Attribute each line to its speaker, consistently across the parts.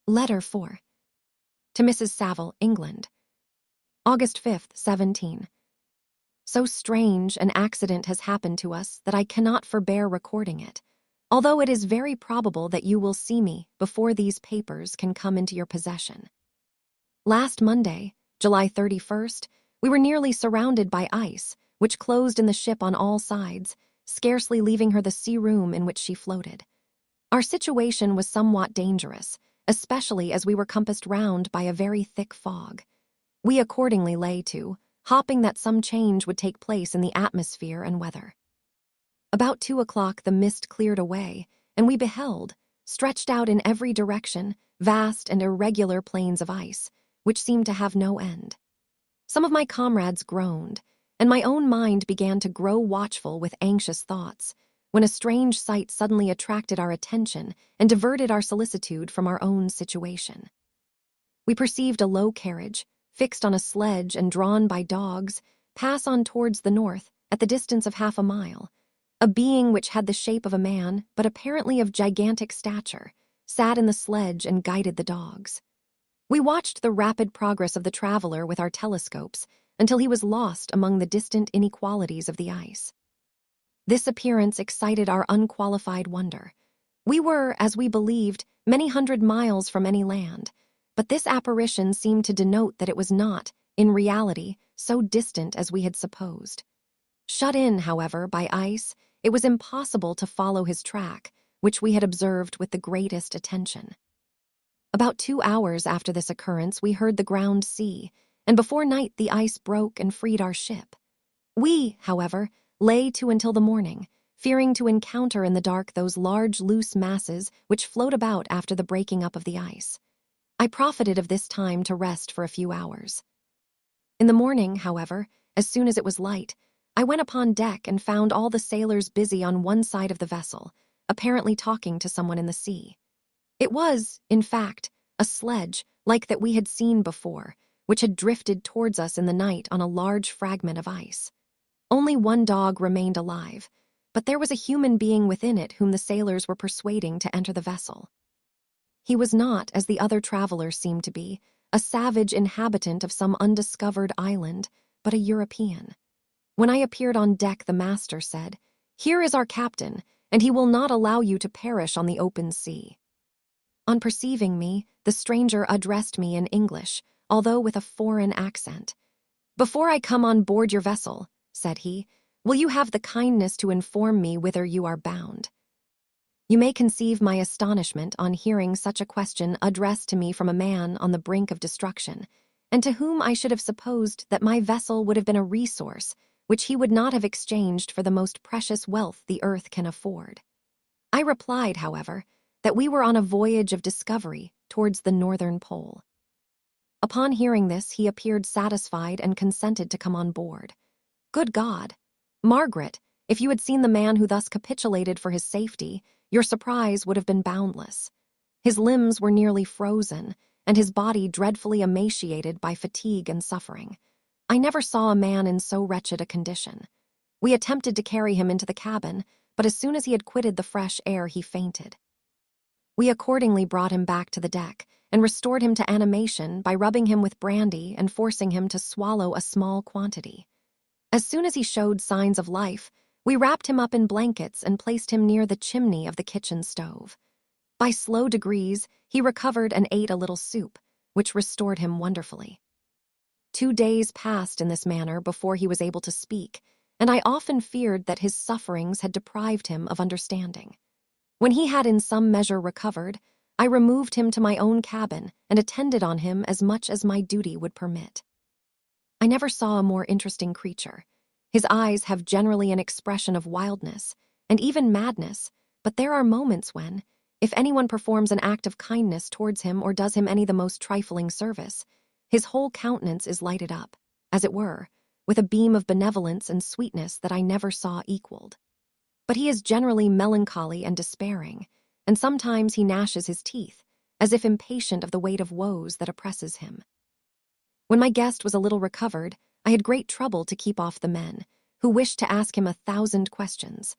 Speaker 1: Letter 4. To Mrs. Saville, England. August 5th, 17. So strange an accident has happened to us that I cannot forbear recording it, although it is very probable that you will see me before these papers can come into your possession. Last Monday, July 31st, we were nearly surrounded by ice, which closed in the ship on all sides, scarcely leaving her the sea room in which she floated. Our situation was somewhat dangerous, especially as we were compassed round by a very thick fog. We accordingly lay to, hoping that some change would take place in the atmosphere and weather. About 2 o'clock the mist cleared away, and we beheld, stretched out in every direction, vast and irregular plains of ice, which seemed to have no end. Some of my comrades groaned, and my own mind began to grow watchful with anxious thoughts, when a strange sight suddenly attracted our attention and diverted our solicitude from our own situation. We perceived a low carriage, fixed on a sledge and drawn by dogs, pass on towards the north at the distance of half a mile. A being which had the shape of a man, but apparently of gigantic stature, sat in the sledge and guided the dogs. We watched the rapid progress of the traveler with our telescopes until he was lost among the distant inequalities of the ice. This appearance excited our unqualified wonder. We were, as we believed, many hundred miles from any land, but this apparition seemed to denote that it was not, in reality, so distant as we had supposed. Shut in, however, by ice, it was impossible to follow his track, which we had observed with the greatest attention. About 2 hours after this occurrence, we heard the ground sea, and before night the ice broke and freed our ship. We, however, lay to until the morning, fearing to encounter in the dark those large loose masses which float about after the breaking up of the ice. I profited of this time to rest for a few hours. In the morning, however, as soon as it was light, I went upon deck and found all the sailors busy on one side of the vessel, apparently talking to someone in the sea. It was, in fact, a sledge, like that we had seen before, which had drifted towards us in the night on a large fragment of ice. Only one dog remained alive, but there was a human being within it whom the sailors were persuading to enter the vessel. He was not, as the other travelers seemed to be, a savage inhabitant of some undiscovered island, but a European. When I appeared on deck, the master said, "Here is our captain, and he will not allow you to perish on the open sea." On perceiving me, the stranger addressed me in English, although with a foreign accent. "Before I come on board your vessel," said he, "will you have the kindness to inform me whither you are bound?" You may conceive my astonishment on hearing such a question addressed to me from a man on the brink of destruction, and to whom I should have supposed that my vessel would have been a resource which he would not have exchanged for the most precious wealth the earth can afford. I replied, however, that we were on a voyage of discovery towards the northern pole. Upon hearing this, he appeared satisfied and consented to come on board. Good God! Margaret, if you had seen the man who thus capitulated for his safety, your surprise would have been boundless. His limbs were nearly frozen, and his body dreadfully emaciated by fatigue and suffering. I never saw a man in so wretched a condition. We attempted to carry him into the cabin, but as soon as he had quitted the fresh air, he fainted. We accordingly brought him back to the deck and restored him to animation by rubbing him with brandy and forcing him to swallow a small quantity. As soon as he showed signs of life, we wrapped him up in blankets and placed him near the chimney of the kitchen stove. By slow degrees, he recovered and ate a little soup, which restored him wonderfully. 2 days passed in this manner before he was able to speak, and I often feared that his sufferings had deprived him of understanding. When he had in some measure recovered, I removed him to my own cabin and attended on him as much as my duty would permit. I never saw a more interesting creature. His eyes have generally an expression of wildness, and even madness, but there are moments when, if anyone performs an act of kindness towards him or does him any the most trifling service, his whole countenance is lighted up, as it were, with a beam of benevolence and sweetness that I never saw equaled. But he is generally melancholy and despairing, and sometimes he gnashes his teeth, as if impatient of the weight of woes that oppresses him. When my guest was a little recovered, I had great trouble to keep off the men, who wished to ask him 1,000 questions,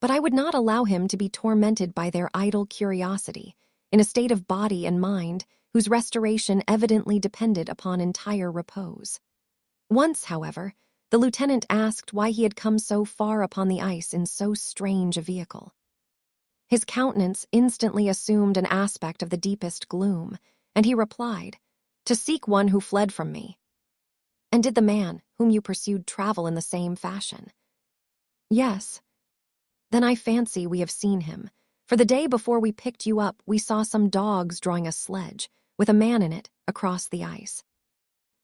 Speaker 1: but I would not allow him to be tormented by their idle curiosity, in a state of body and mind whose restoration evidently depended upon entire repose. Once, however, the lieutenant asked why he had come so far upon the ice in so strange a vehicle. His countenance instantly assumed an aspect of the deepest gloom, and he replied, "To seek one who fled from me." "And did the man whom you pursued travel in the same fashion?" "Yes." "Then I fancy we have seen him, for the day before we picked you up we saw some dogs drawing a sledge, with a man in it, across the ice."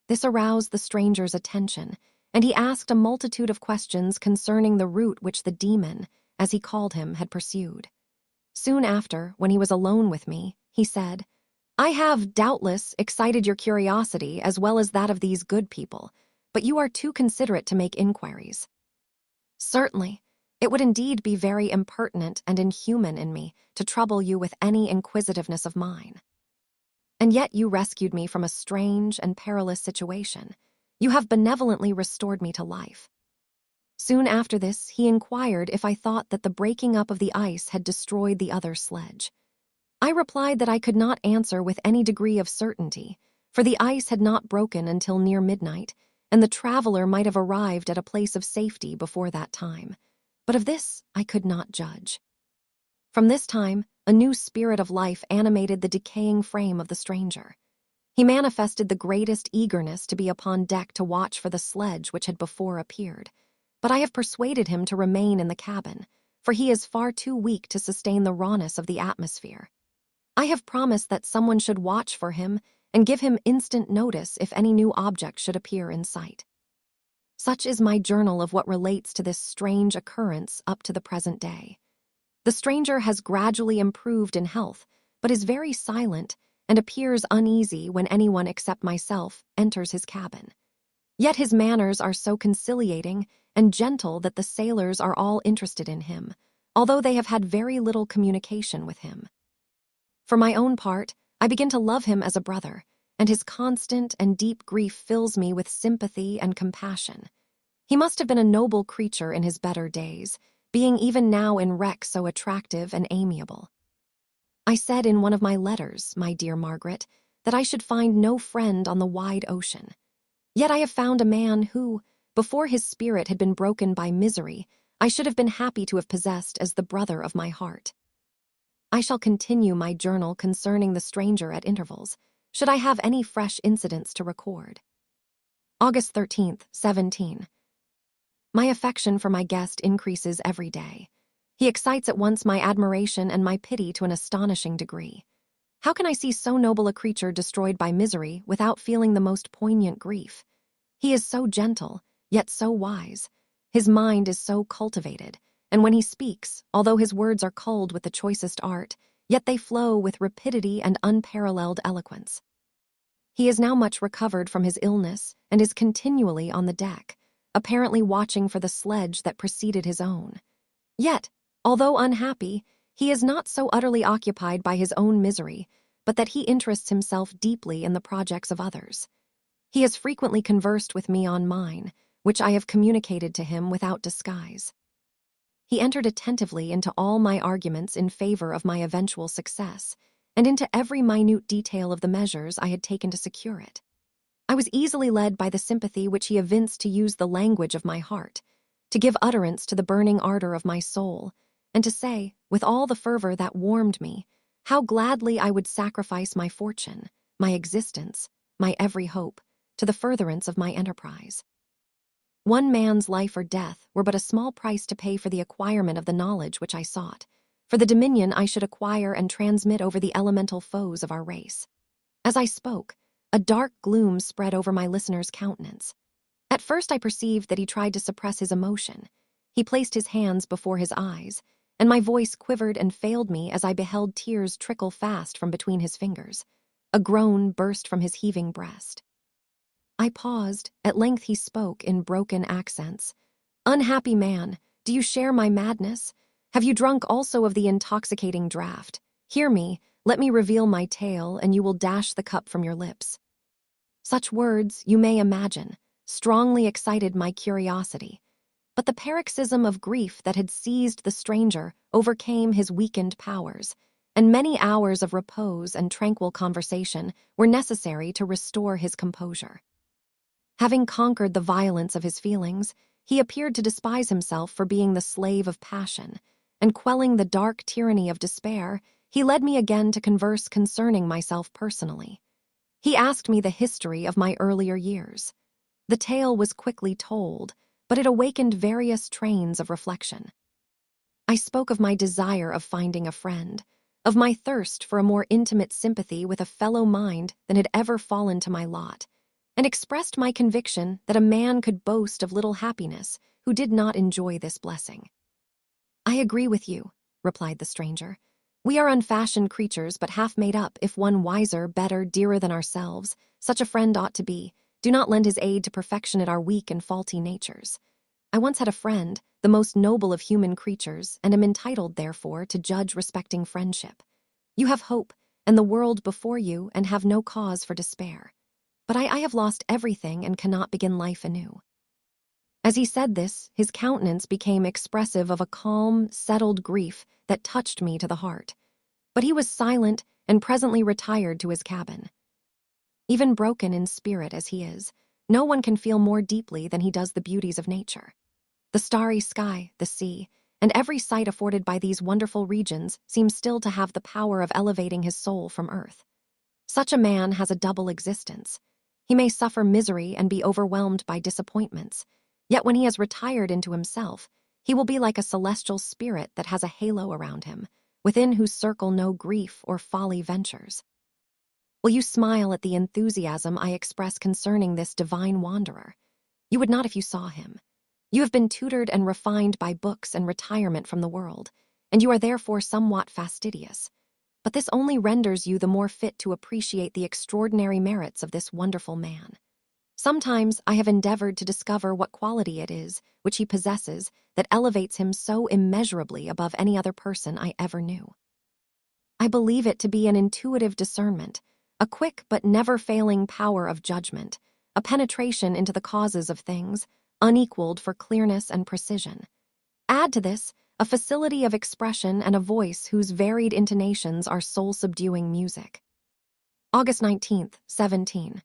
Speaker 1: This aroused the stranger's attention, and he asked a multitude of questions concerning the route which the demon, as he called him, had pursued. Soon after, when he was alone with me, he said, "I have, doubtless, excited your curiosity as well as that of these good people, but you are too considerate to make inquiries." "Certainly. It would indeed be very impertinent and inhuman in me to trouble you with any inquisitiveness of mine. And yet you rescued me from a strange and perilous situation. You have benevolently restored me to life." Soon after this, he inquired if I thought that the breaking up of the ice had destroyed the other sledge. I replied that I could not answer with any degree of certainty, for the ice had not broken until near midnight, and the traveler might have arrived at a place of safety before that time. But of this I could not judge. From this time, a new spirit of life animated the decaying frame of the stranger. He manifested the greatest eagerness to be upon deck to watch for the sledge which had before appeared. But I have persuaded him to remain in the cabin, for he is far too weak to sustain the rawness of the atmosphere. I have promised that someone should watch for him and give him instant notice if any new object should appear in sight. Such is my journal of what relates to this strange occurrence up to the present day. The stranger has gradually improved in health, but is very silent and appears uneasy when anyone except myself enters his cabin. Yet his manners are so conciliating and gentle that the sailors are all interested in him, although they have had very little communication with him. For my own part, I begin to love him as a brother, and his constant and deep grief fills me with sympathy and compassion. He must have been a noble creature in his better days, being even now in wreck so attractive and amiable. I said in one of my letters, my dear Margaret, that I should find no friend on the wide ocean. Yet I have found a man who, before his spirit had been broken by misery, I should have been happy to have possessed as the brother of my heart. I shall continue my journal concerning the stranger at intervals, should I have any fresh incidents to record. August 13th, 17. My affection for my guest increases every day. He excites at once my admiration and my pity to an astonishing degree. How can I see so noble a creature destroyed by misery without feeling the most poignant grief? He is so gentle, yet so wise. His mind is so cultivated, and when he speaks, although his words are culled with the choicest art, yet they flow with rapidity and unparalleled eloquence. He is now much recovered from his illness and is continually on the deck, apparently watching for the sledge that preceded his own. Yet, although unhappy, he is not so utterly occupied by his own misery, but that he interests himself deeply in the projects of others. He has frequently conversed with me on mine, which I have communicated to him without disguise. He entered attentively into all my arguments in favor of my eventual success, and into every minute detail of the measures I had taken to secure it. I was easily led by the sympathy which he evinced to use the language of my heart, to give utterance to the burning ardor of my soul, and to say, with all the fervor that warmed me, how gladly I would sacrifice my fortune, my existence, my every hope, to the furtherance of my enterprise. One man's life or death were but a small price to pay for the acquirement of the knowledge which I sought, for the dominion I should acquire and transmit over the elemental foes of our race. As I spoke, a dark gloom spread over my listener's countenance. At first I perceived that he tried to suppress his emotion. He placed his hands before his eyes, and my voice quivered and failed me as I beheld tears trickle fast from between his fingers. A groan burst from his heaving breast. I paused. At length he spoke in broken accents. "Unhappy man, do you share my madness? Have you drunk also of the intoxicating draught? Hear me, let me reveal my tale, and you will dash the cup from your lips." Such words, you may imagine, strongly excited my curiosity, but the paroxysm of grief that had seized the stranger overcame his weakened powers, and many hours of repose and tranquil conversation were necessary to restore his composure. Having conquered the violence of his feelings, he appeared to despise himself for being the slave of passion, and quelling the dark tyranny of despair, he led me again to converse concerning myself personally. He asked me the history of my earlier years. The tale was quickly told, but it awakened various trains of reflection. I spoke of my desire of finding a friend, of my thirst for a more intimate sympathy with a fellow mind than had ever fallen to my lot, and expressed my conviction that a man could boast of little happiness who did not enjoy this blessing. "I agree with you," replied the stranger. "We are unfashioned creatures, but half made up, if one wiser, better, dearer than ourselves. Such a friend ought to be. Do not lend his aid to perfectionate our weak and faulty natures. I once had a friend, the most noble of human creatures, and am entitled, therefore, to judge respecting friendship. You have hope, and the world before you, and have no cause for despair. But I have lost everything and cannot begin life anew." As he said this, his countenance became expressive of a calm, settled grief that touched me to the heart. But he was silent and presently retired to his cabin. Even broken in spirit as he is, no one can feel more deeply than he does the beauties of nature. The starry sky, the sea, and every sight afforded by these wonderful regions seems still to have the power of elevating his soul from earth. Such a man has a double existence. He may suffer misery and be overwhelmed by disappointments, yet when he has retired into himself, he will be like a celestial spirit that has a halo around him, within whose circle no grief or folly ventures. Will you smile at the enthusiasm I express concerning this divine wanderer? You would not if you saw him. You have been tutored and refined by books and retirement from the world, and you are therefore somewhat fastidious. But this only renders you the more fit to appreciate the extraordinary merits of this wonderful man. Sometimes I have endeavored to discover what quality it is which he possesses that elevates him so immeasurably above any other person I ever knew. I believe it to be an intuitive discernment, a quick but never-failing power of judgment, a penetration into the causes of things, unequaled for clearness and precision. Add to this a facility of expression and a voice whose varied intonations are soul-subduing music. August 19th, 17.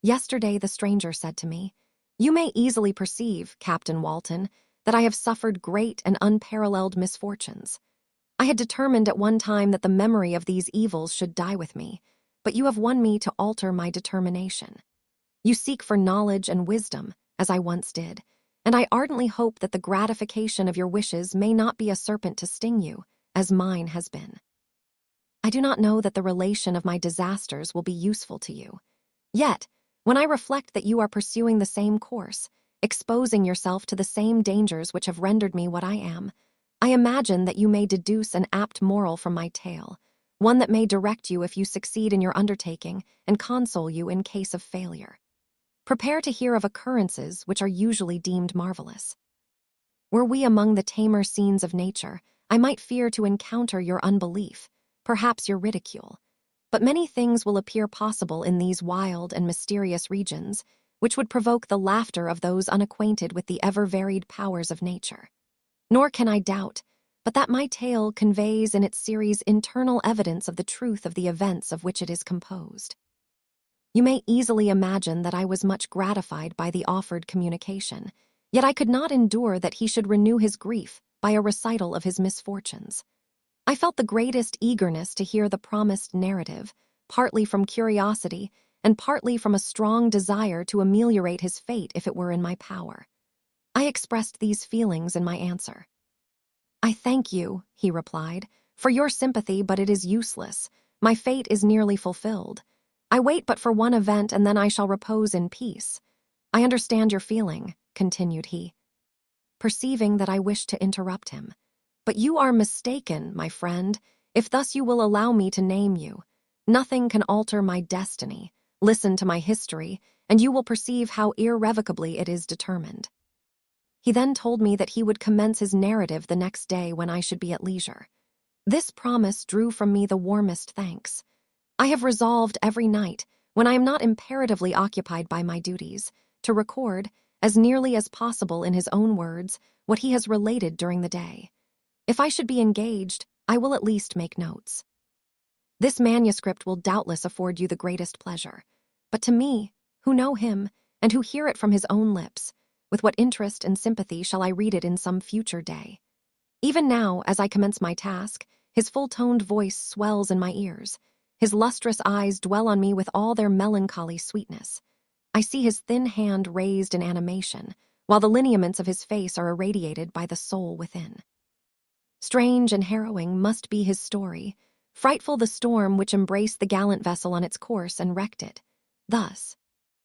Speaker 1: Yesterday the stranger said to me, "You may easily perceive, Captain Walton, that I have suffered great and unparalleled misfortunes. I had determined at one time that the memory of these evils should die with me, but you have won me to alter my determination. You seek for knowledge and wisdom, as I once did, and I ardently hope that the gratification of your wishes may not be a serpent to sting you, as mine has been. I do not know that the relation of my disasters will be useful to you. Yet, when I reflect that you are pursuing the same course, exposing yourself to the same dangers which have rendered me what I am, I imagine that you may deduce an apt moral from my tale, one that may direct you if you succeed in your undertaking and console you in case of failure. Prepare to hear of occurrences which are usually deemed marvelous. Were we among the tamer scenes of nature, I might fear to encounter your unbelief, perhaps your ridicule. But many things will appear possible in these wild and mysterious regions, which would provoke the laughter of those unacquainted with the ever-varied powers of nature. Nor can I doubt, but that my tale conveys in its series internal evidence of the truth of the events of which it is composed. You may easily imagine that I was much gratified by the offered communication, yet I could not endure that he should renew his grief by a recital of his misfortunes. I felt the greatest eagerness to hear the promised narrative, partly from curiosity and partly from a strong desire to ameliorate his fate if it were in my power. I expressed these feelings in my answer. "I thank you," he replied, "for your sympathy, but it is useless. My fate is nearly fulfilled. I wait but for one event, and then I shall repose in peace. I understand your feeling," continued he, perceiving that I wished to interrupt him. "But you are mistaken, my friend, if thus you will allow me to name you. Nothing can alter my destiny. Listen to my history, and you will perceive how irrevocably it is determined." He then told me that he would commence his narrative the next day when I should be at leisure. This promise drew from me the warmest thanks. I have resolved every night, when I am not imperatively occupied by my duties, to record, as nearly as possible in his own words, what he has related during the day. If I should be engaged, I will at least make notes. This manuscript will doubtless afford you the greatest pleasure, but to me, who know him, and who hear it from his own lips, with what interest and sympathy shall I read it in some future day? Even now, as I commence my task, his full-toned voice swells in my ears. His lustrous eyes dwell on me with all their melancholy sweetness. I see his thin hand raised in animation, while the lineaments of his face are irradiated by the soul within. Strange and harrowing must be his story, frightful the storm which embraced the gallant vessel on its course and wrecked it. Thus,